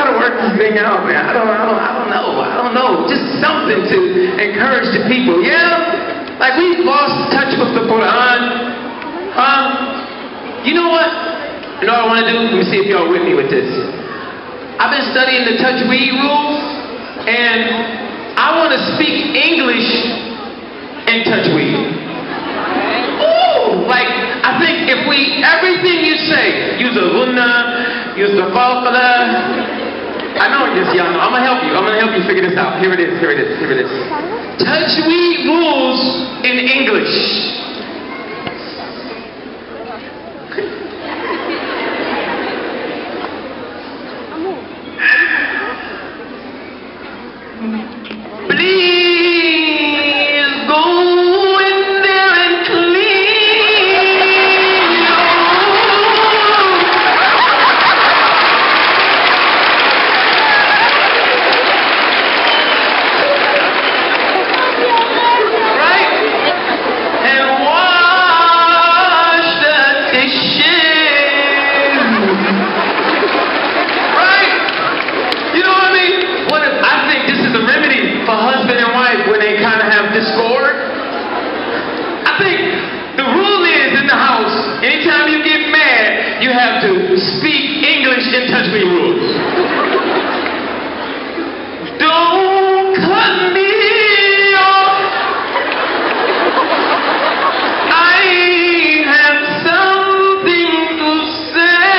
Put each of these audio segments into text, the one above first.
gotta work this thing out, man. I don't know. Just something to encourage the people, yeah? Like we've lost touch with the Quran. You know what? You know what I want to do? Let me see if y'all with me with this. I've been studying the Tajweed rules, and I want to speak English in Tajweed. Ooh, like, I think if everything you say, use the gunna, use the qalqala. I know this, y'all know. I'm gonna help you figure this out. Here it is. Tajweed rules in English. Please go in there and clean. Right? And wash the dishes. Right? You know what I mean? What if I think this is the remedy for husband and wife when they kind of have discord? I think the rule is in the house, anytime you get mad, you have to speak English in Tajweed rules. Don't cut me off. I have something to say.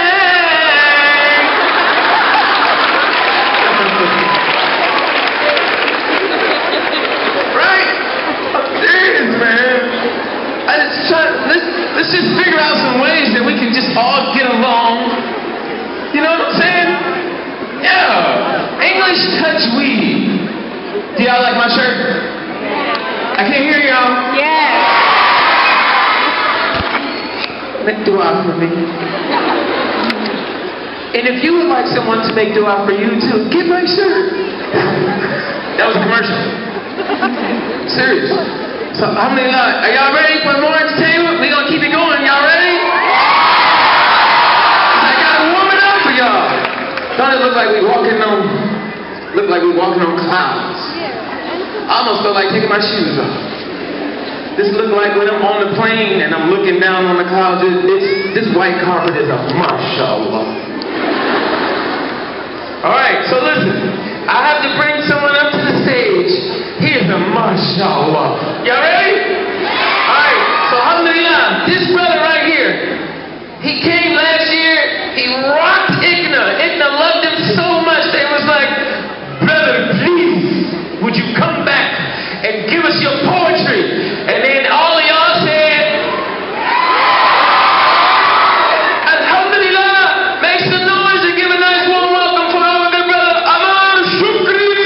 Right? I'm serious, man. Let's just figure out some ways that we can just all get along. You know what I'm saying? Yeah. English Tajweed. Do y'all like my shirt? I can't hear y'all. Yeah. Make dua for me. And if you would like someone to make dua for you too, get my shirt. That was a commercial. Serious. So how many are y'all ready for more entertainment? We gonna keep it going. Y'all ready? I gotta warm it up for y'all. Don't it look like we walking on clouds? I almost feel like taking my shoes off. This look like when I'm on the plane and I'm looking down on the clouds. This white carpet is a mashallah. All right, so listen. I have to bring someone up to the stage. Here's a mashallah. Y'all ready? Alright, so alhamdulillah, this brother right here, he came last year, he rocked ICNA. ICNA loved him so much, they was like, brother, please, would you come back and give us your poetry? And then all of y'all said, alhamdulillah, make some noise and give a nice warm welcome for our good brother, Amaar AlShukry.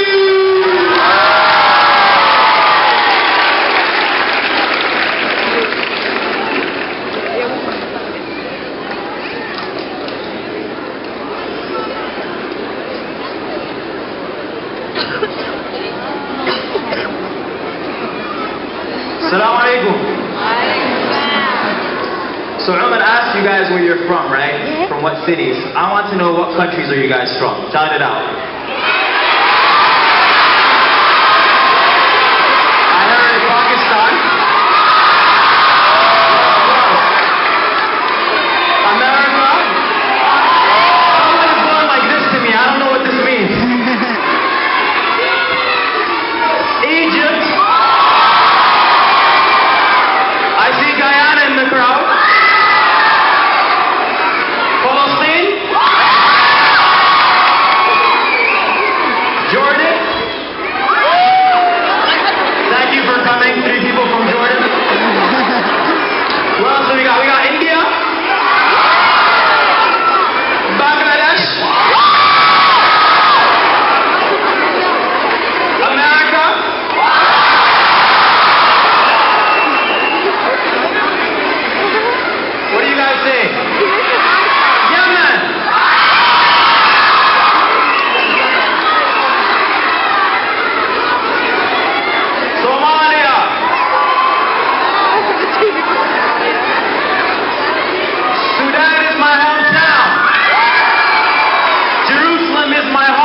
Assalamu alaikum. So Omar asked you guys where you're from, right? Yeah. From what cities? I want to know what countries are you guys from? Shout it out. I heard Pakistan. America. Someone is going like this to me. I don't know what this means. Egypt. I see Guyana in the crowd. Palestine. Jordan. Thank you for coming. 3 people from Jordan. What else do we got? We got India. Bangladesh. America. What do you guys think? Yemen. Somalia. Sudan is my hometown. Jerusalem is my home.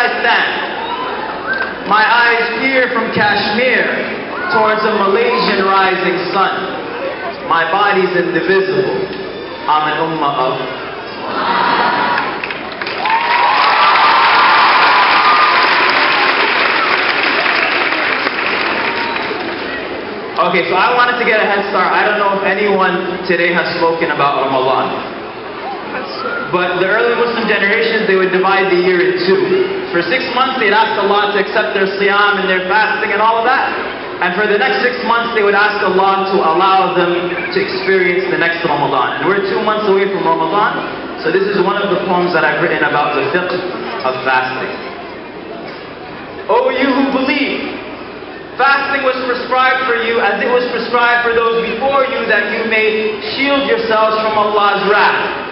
I stand. My eyes peer from Kashmir towards a Malaysian rising sun. My body's indivisible. I'm an ummah of. Okay, so I wanted to get a head start. I don't know if anyone today has spoken about Ramadan. But the early Muslim generations, they would divide the year in two. For 6 months, they'd ask Allah to accept their siyam and their fasting and all of that. And for the next 6 months, they would ask Allah to allow them to experience the next Ramadan. And we're 2 months away from Ramadan, so this is one of the poems that I've written about the fiqh of fasting. O you who believe, fasting was prescribed for you as it was prescribed for those before you, that you may shield yourselves from Allah's wrath.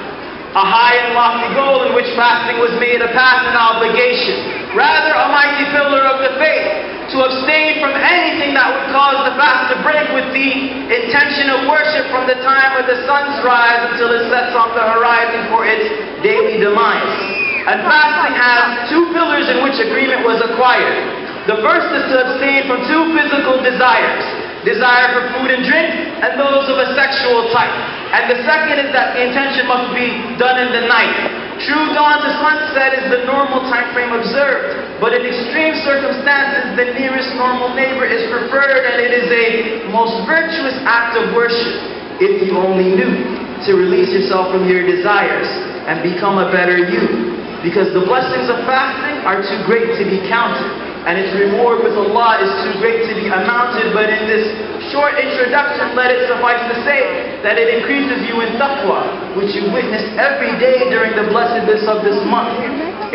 A high and lofty goal in which fasting was made a path and obligation, rather a mighty pillar of the faith, to abstain from anything that would cause the fast to break with the intention of worship from the time of the sun's rise until it sets on the horizon for its daily demise. And fasting has 2 pillars in which agreement was acquired. The first is to abstain from 2 physical desires, desire for food and drink, and those of a sexual type. And the second is that the intention must be done in the night. True dawn to sunset is the normal time frame observed, but in extreme circumstances, the nearest normal neighbor is preferred, and it is a most virtuous act of worship, if you only knew, to release yourself from your desires and become a better you. Because the blessings of fasting are too great to be counted, and its reward with Allah is too great to be amounted. But in this short introduction, let it suffice to say that it increases you in taqwa, which you witness every day during the blessedness of this month.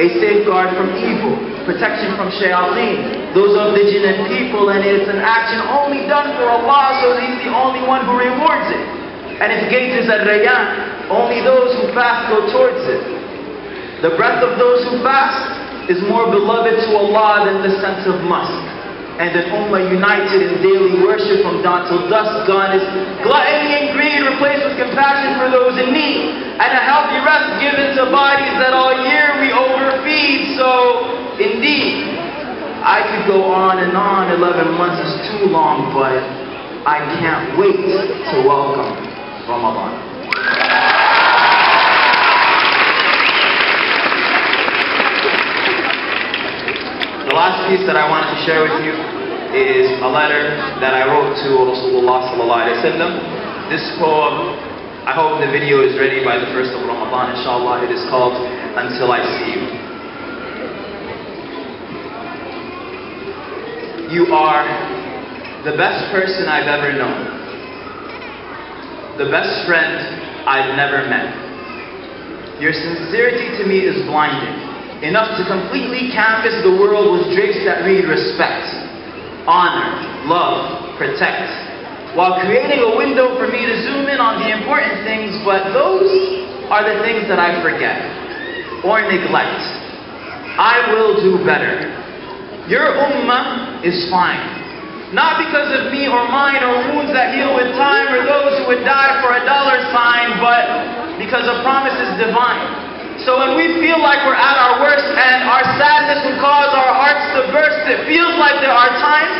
A safeguard from evil, protection from shayateen, those of the jinn and people, and it's an action only done for Allah, so He's the only one who rewards it. And its gate is al-Rayyan, only those who fast go towards it. The breath of those who fast is more beloved to Allah than the scent of musk. And an ummah united in daily worship from dawn till dusk gone is gluttony and greed replaced with compassion for those in need, and a healthy rest given to bodies that all year we overfeed. So, indeed, I could go on and on. 11 months is too long, but I can't wait to welcome Ramadan. The last piece that I wanted to share with you is a letter that I wrote to Rasulullah sallallahu alaihi wasallam. This poem, I hope the video is ready by the 1st of Ramadan, inshallah. It is called Until I See You. You are the best person I've ever known, the best friend I've never met. Your sincerity to me is blinding, enough to completely canvas the world with drapes that read respect, honor, love, protect, while creating a window for me to zoom in on the important things, but those are the things that I forget or neglect. I will do better. Your ummah is fine, not because of me or mine or wounds that heal with time or those who would die for a dollar sign, but because a promise is divine. So when we feel like we're at our worst and our sadness would cause our hearts to burst, it feels like there are times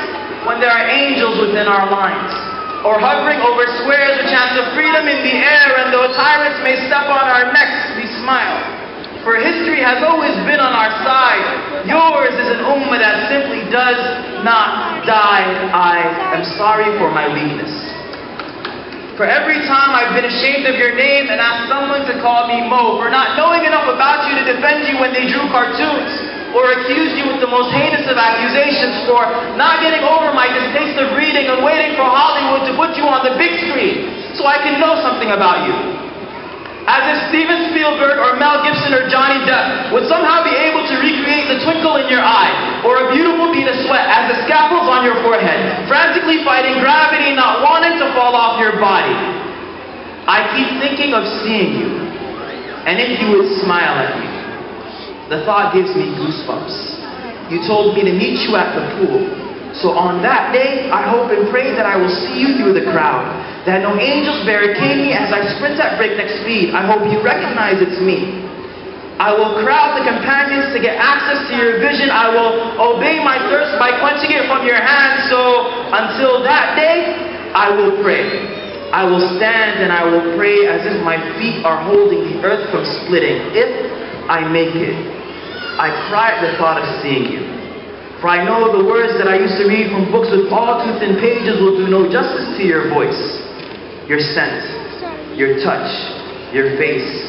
when there are angels within our lines, or hovering over squares with chants of freedom in the air, and though tyrants may step on our necks, we smile. For history has always been on our side. Yours is an ummah that simply does not die. I am sorry for my weakness. For every time I've been ashamed of your name and asked someone to call me Mo, for not knowing enough about you to defend you when they drew cartoons, or accused you with the most heinous of accusations, for not getting over my distaste of reading and waiting for Hollywood to put you on the big screen so I can know something about you. As if Steven Spielberg or Mel Gibson or Johnny Depp would somehow be able to recreate the twinkle in your eye, or a beautiful bead of sweat as the scaffolds on your forehead, frantically fighting gravity, not wanting to fall off your body. I keep thinking of seeing you, and if you would smile at me. The thought gives me goosebumps. You told me to meet you at the pool. So on that day, I hope and pray that I will see you through the crowd, that no angels barricade me as I sprint at breakneck speed. I hope you recognize it's me. I will crowd the companions to get access to your vision. I will obey my thirst by quenching it from your hand. So until that day, I will pray. I will stand and I will pray as if my feet are holding the earth from splitting. If I make it, I cry at the thought of seeing you. For I know the words that I used to read from books with all too thin pages will do no justice to your voice, your scent, your touch, your face.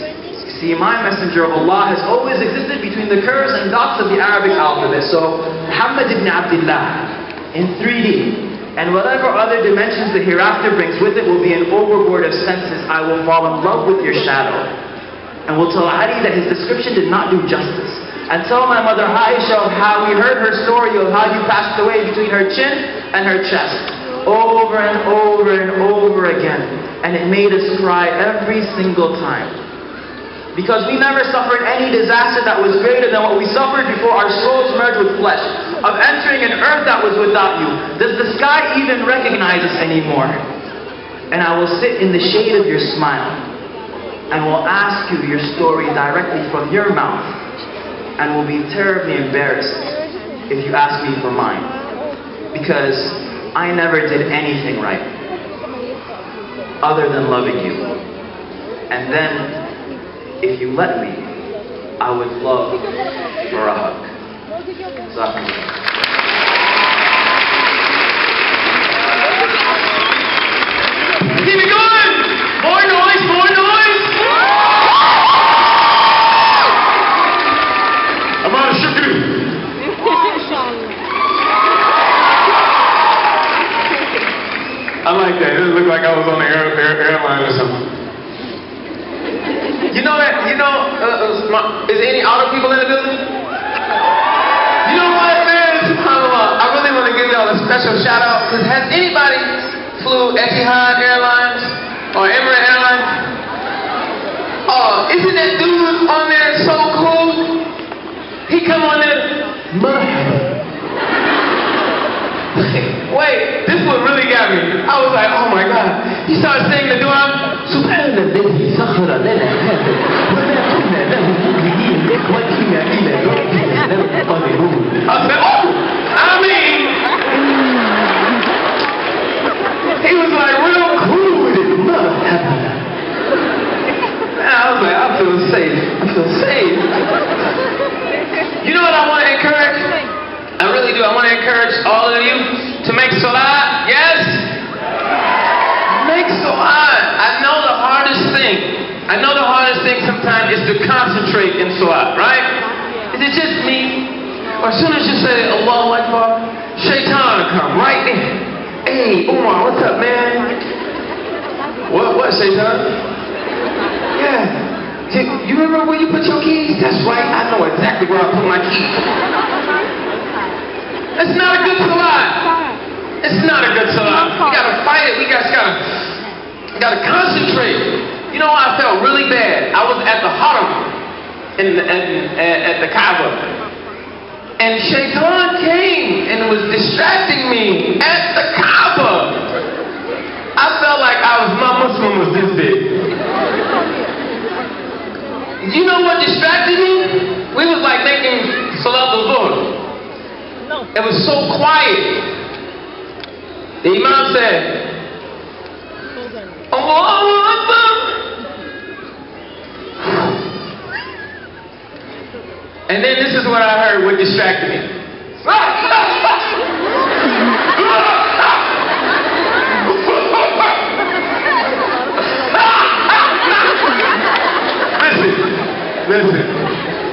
See, my messenger of Allah has always existed between the curves and dots of the Arabic alphabet. So, Muhammad ibn Abdullah, in 3D. And whatever other dimensions the hereafter brings with it will be an overboard of senses. I will fall in love with your shadow. And will tell Ali that his description did not do justice. And tell my mother Aisha of how we heard her story of how you passed away between her chin and her chest. Over and over and over again. And it made us cry every single time. Because we never suffered any disaster that was greater than what we suffered before our souls merged with flesh. Of entering an earth that was without you. Does the sky even recognize us anymore? And I will sit in the shade of your smile. And will ask you your story directly from your mouth. And will be terribly embarrassed if you ask me for mine. Because I never did anything right. Other than loving you. And then, if you let me, I would love for a hug. Keep it going! More noise, more noise! Amaar AlShukry. I like that. It looked like I was on the airline or something. You know that, is there any auto people in the building? You know what, man? SubhanAllah, I really want to give y'all a special shout out, because has anybody flew Etihad Airlines or Emirates Airlines? Oh, isn't that dude on there so cool? He come on there, wait, this one really got me. I was like, oh my God. He started singing the dua. سبحان الذي سخر لنا هذا وما كنا له مقرنين وإنا إلى ربنا لمنقلبون. I said, oh, I mean, he was like real cool with it. I was like, I feel safe. I feel safe. You know what I want to encourage? I really do. I want to encourage all of you to make salat. Yes? Make salat. I know the hardest thing sometimes is to concentrate in salat, right? Is it just me? Or as soon as you say Allahu Akbar, shaitan come right in. Hey, Omar, what's up, man? What, shaitan? Yeah. You remember where you put your keys? That's right. I know exactly where I put my keys. It's not a good salat. It's not a good salat. We gotta fight it. We gotta concentrate. You know, I felt really bad. I was at the Haram at the Kaaba, and Shaitan came and was distracting me at the Kaaba. I felt like my Muslim was this big. You know what distracted me? We was like making Salat al-Zuhr. It was so quiet. The Imam said, Allahu Akbar. And then this is what I heard, what distracted me.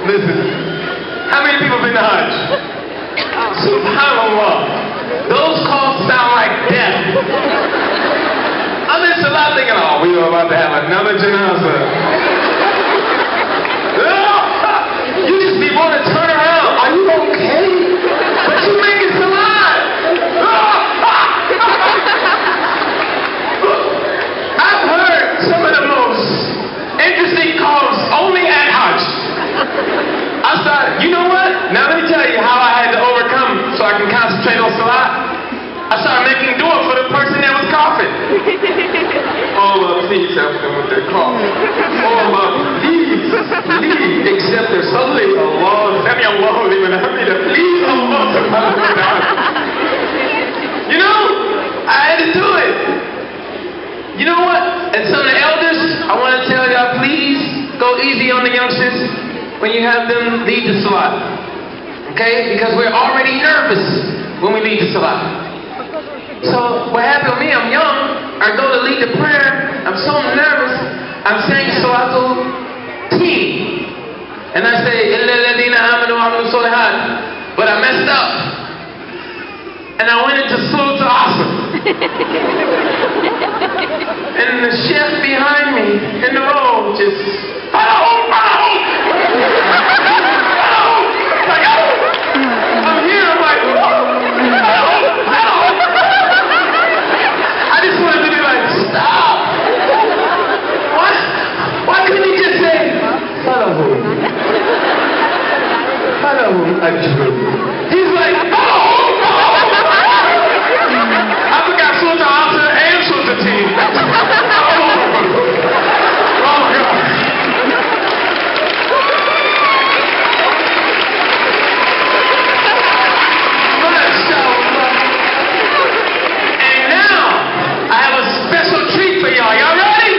Listen. How many people been to Hajj? SubhanAllah. Those calls sound like death. I'm in Salah thinking, oh, we are about to have another janazah. You just be want to turn around. Are you okay? But you making Salah. I've heard some of the most interesting calls only at Hajj. I started, you know what? Now let me tell you how I had to overcome so I can concentrate on Salah. I started making dua for the person that was coughing. Allah, please help them with their cough. Allah, please accept go easy on the youngsters when you have them lead the salat. Okay? Because we're already nervous when we lead the salat. So what happened with me, I'm young, I go to lead the prayer, I'm so nervous, I'm saying Salatul T. And I say, Illa alladhina amanu wa amilu solihat. But I messed up. And I went into Salatul Asr. And the chef behind me in the row just, I'm here, I'm like, I just wanted to be like, stop! Why couldn't he just say, hello? He's like, I forgot Sultan Asr and Sultan T. Oh my God. And now, I have a special treat for y'all. Y'all ready?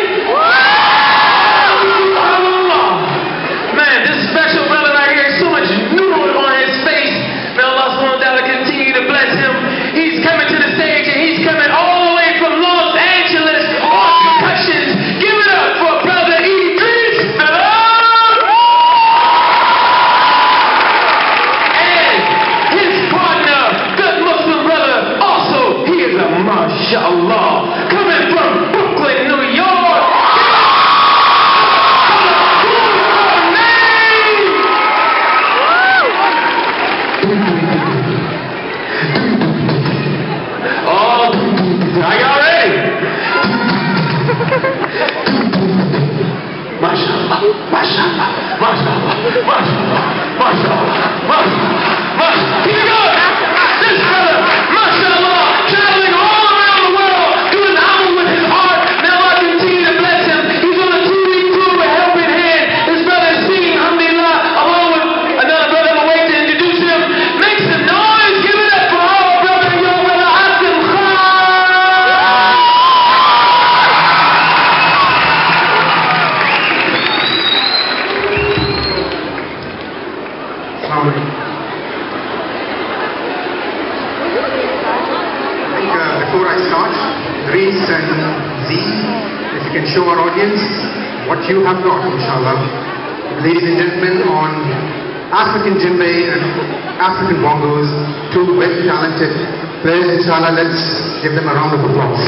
Man, this special brother right here, so much noodle on his face. May Allah subhanahu wa ta'ala continue to bless him. He's coming to the stage and he's coming all the way from Los Angeles on percussions. Give it up for brother Idris. And his partner, good Muslim brother, also, he is a mashallah, coming from Brooklyn, New York. Are y'all ready? Mashallah, mashallah, mashallah, mashallah, mashallah, mashallah. Here we go. This brother, mashallah, traveling all around the world, doing amal with his heart. May Allah continue to bless him. He's on a 2-week tour with Helping Hand. His brother is singing, alhamdulillah, along with another brother on the way to introduce him. Make some noise. Give it up for our brother, your brother, Ahmed Bukhatir. Before I start, Reese and Z, if you can show our audience what you have got, inshallah. Ladies and gentlemen, on African djembe and African bongos, two very talented players, inshallah. Let's give them a round of applause.